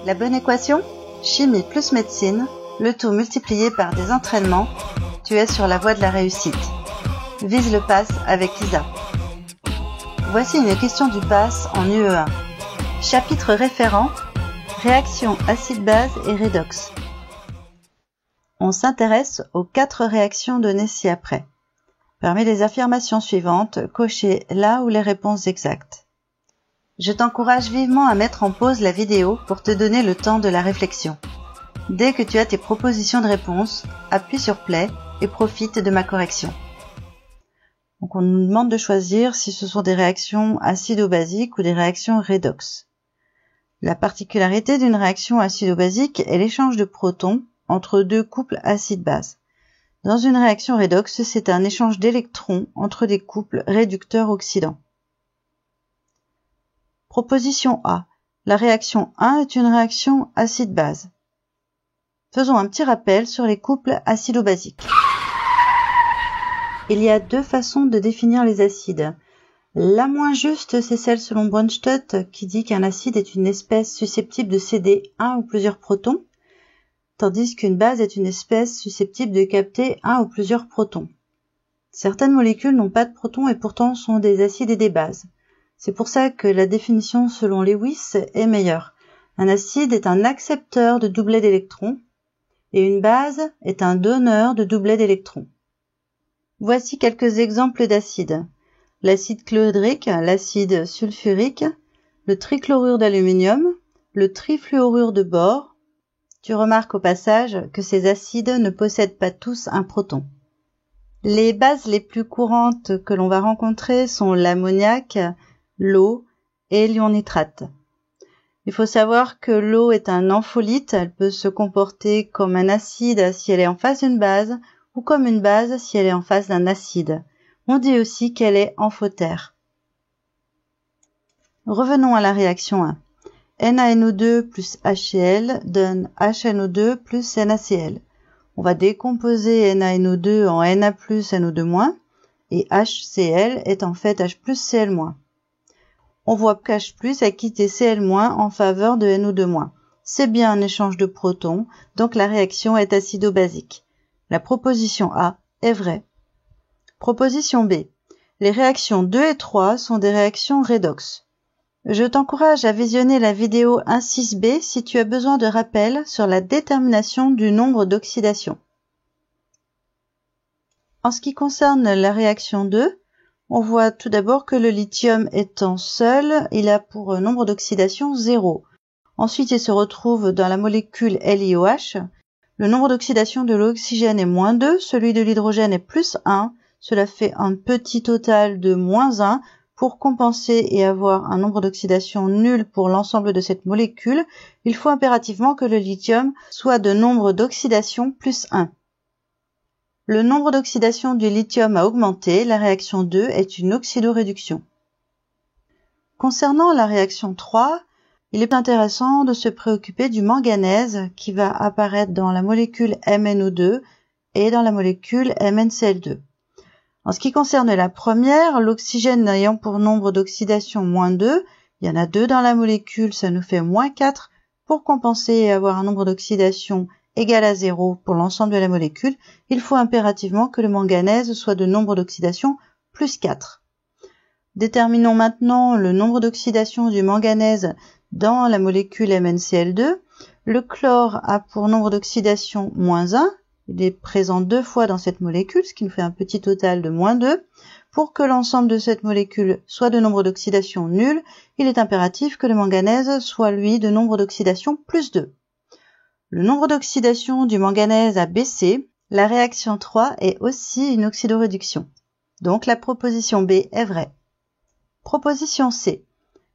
La bonne équation? Chimie plus médecine, le tout multiplié par des entraînements, tu es sur la voie de la réussite. Vise le pass avec Isa. Voici une question du pass en UE1. Chapitre référent, réaction acide-base et redox. On s'intéresse aux 4 réactions données ci-après. Parmi les affirmations suivantes, cochez là où les réponses exactes. Je t'encourage vivement à mettre en pause la vidéo pour te donner le temps de la réflexion. Dès que tu as tes propositions de réponse, appuie sur play et profite de ma correction. Donc on nous demande de choisir si ce sont des réactions acido-basiques ou des réactions redox. La particularité d'une réaction acido-basique est l'échange de protons entre 2 couples acide-base. Dans une réaction redox, c'est un échange d'électrons entre des couples réducteurs-oxydants. Proposition A. La réaction 1 est une réaction acide-base. Faisons un petit rappel sur les couples acido-basiques. Il y a 2 façons de définir les acides. La moins juste, c'est celle selon Brønsted qui dit qu'un acide est une espèce susceptible de céder un ou plusieurs protons, tandis qu'une base est une espèce susceptible de capter un ou plusieurs protons. Certaines molécules n'ont pas de protons et pourtant sont des acides et des bases. C'est pour ça que la définition selon Lewis est meilleure. Un acide est un accepteur de doublets d'électrons et une base est un donneur de doublets d'électrons. Voici quelques exemples d'acides. L'acide chlorhydrique, l'acide sulfurique, le trichlorure d'aluminium, le trifluorure de bore. Tu remarques au passage que ces acides ne possèdent pas tous un proton. Les bases les plus courantes que l'on va rencontrer sont l'ammoniac, l'eau et l'ion nitrate. Il faut savoir que l'eau est un ampholyte, elle peut se comporter comme un acide si elle est en face d'une base ou comme une base si elle est en face d'un acide. On dit aussi qu'elle est amphotère. Revenons à la réaction 1. NaNO2 plus HCl donne HNO2 plus NaCl. On va décomposer NaNO2 en Na plus NO2-, et HCl est en fait H plus Cl-. On voit que H+, a quitté Cl- en faveur de NO2-. C'est bien un échange de protons, donc la réaction est acido-basique. La proposition A est vraie. Proposition B. Les réactions 2 et 3 sont des réactions redox. Je t'encourage à visionner la vidéo 1.6b si tu as besoin de rappel sur la détermination du nombre d'oxydation. En ce qui concerne la réaction 2, on voit tout d'abord que le lithium étant seul, il a pour nombre d'oxydation 0. Ensuite, il se retrouve dans la molécule LiOH. Le nombre d'oxydation de l'oxygène est -2, celui de l'hydrogène est +1. Cela fait un petit total de -1. Pour compenser et avoir un nombre d'oxydation nul pour l'ensemble de cette molécule, il faut impérativement que le lithium soit de nombre d'oxydation +1. Le nombre d'oxydation du lithium a augmenté, la réaction 2 est une oxydoréduction. Concernant la réaction 3, il est intéressant de se préoccuper du manganèse qui va apparaître dans la molécule MnO2 et dans la molécule MnCl2. En ce qui concerne la première, l'oxygène ayant pour nombre d'oxydation -2, il y en a 2 dans la molécule, ça nous fait -4. Pour compenser et avoir un nombre d'oxydation égal à 0 pour l'ensemble de la molécule, il faut impérativement que le manganèse soit de nombre d'oxydation +4. Déterminons maintenant le nombre d'oxydation du manganèse dans la molécule MnCl2. Le chlore a pour nombre d'oxydation -1. Il est présent 2 fois dans cette molécule, ce qui nous fait un petit total de -2. Pour que l'ensemble de cette molécule soit de nombre d'oxydation nul, il est impératif que le manganèse soit, lui, de nombre d'oxydation +2. Le nombre d'oxydation du manganèse a baissé. La réaction 3 est aussi une oxydoréduction. Donc la proposition B est vraie. Proposition C.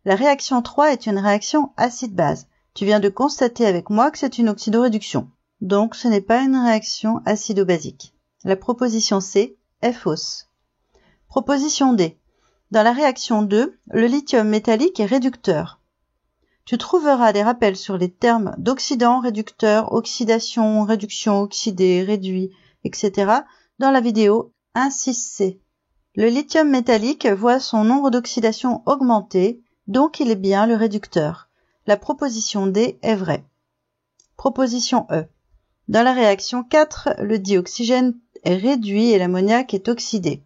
La réaction 3 est une réaction acide-base. Tu viens de constater avec moi que c'est une oxydoréduction. Donc ce n'est pas une réaction acido-basique. La proposition C est fausse. Proposition D. Dans la réaction 2, le lithium métallique est réducteur. Tu trouveras des rappels sur les termes d'oxydant, réducteur, oxydation, réduction, oxydé, réduit, etc. dans la vidéo 1.6c. Le lithium métallique voit son nombre d'oxydation augmenter, donc il est bien le réducteur. La proposition D est vraie. Proposition E. Dans la réaction 4, le dioxygène est réduit et l'ammoniac est oxydé.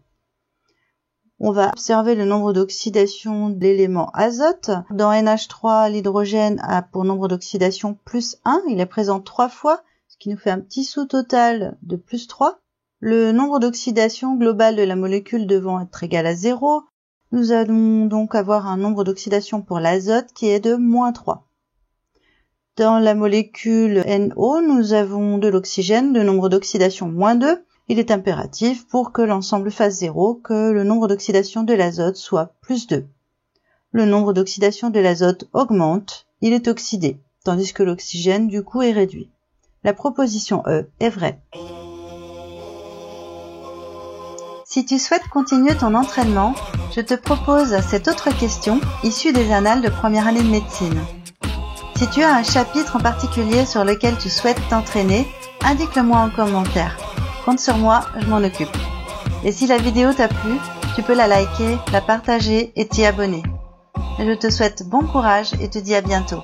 On va observer le nombre d'oxydation de l'élément azote. Dans NH3, l'hydrogène a pour nombre d'oxydation plus 1. Il est présent 3 fois, ce qui nous fait un petit sous-total de plus 3. Le nombre d'oxydation global de la molécule devant être égal à 0. Nous allons donc avoir un nombre d'oxydation pour l'azote qui est de moins 3. Dans la molécule NO, nous avons de l'oxygène, de nombre d'oxydation moins 2. Il est impératif pour que l'ensemble fasse 0 que le nombre d'oxydation de l'azote soit plus 2. Le nombre d'oxydation de l'azote augmente, il est oxydé, tandis que l'oxygène du coup est réduit. La proposition E est vraie. Si tu souhaites continuer ton entraînement, je te propose cette autre question issue des annales de première année de médecine. Si tu as un chapitre en particulier sur lequel tu souhaites t'entraîner, indique-le-moi en commentaire. Compte sur moi, je m'en occupe. Et si la vidéo t'a plu, tu peux la liker, la partager et t'y abonner. Je te souhaite bon courage et te dis à bientôt.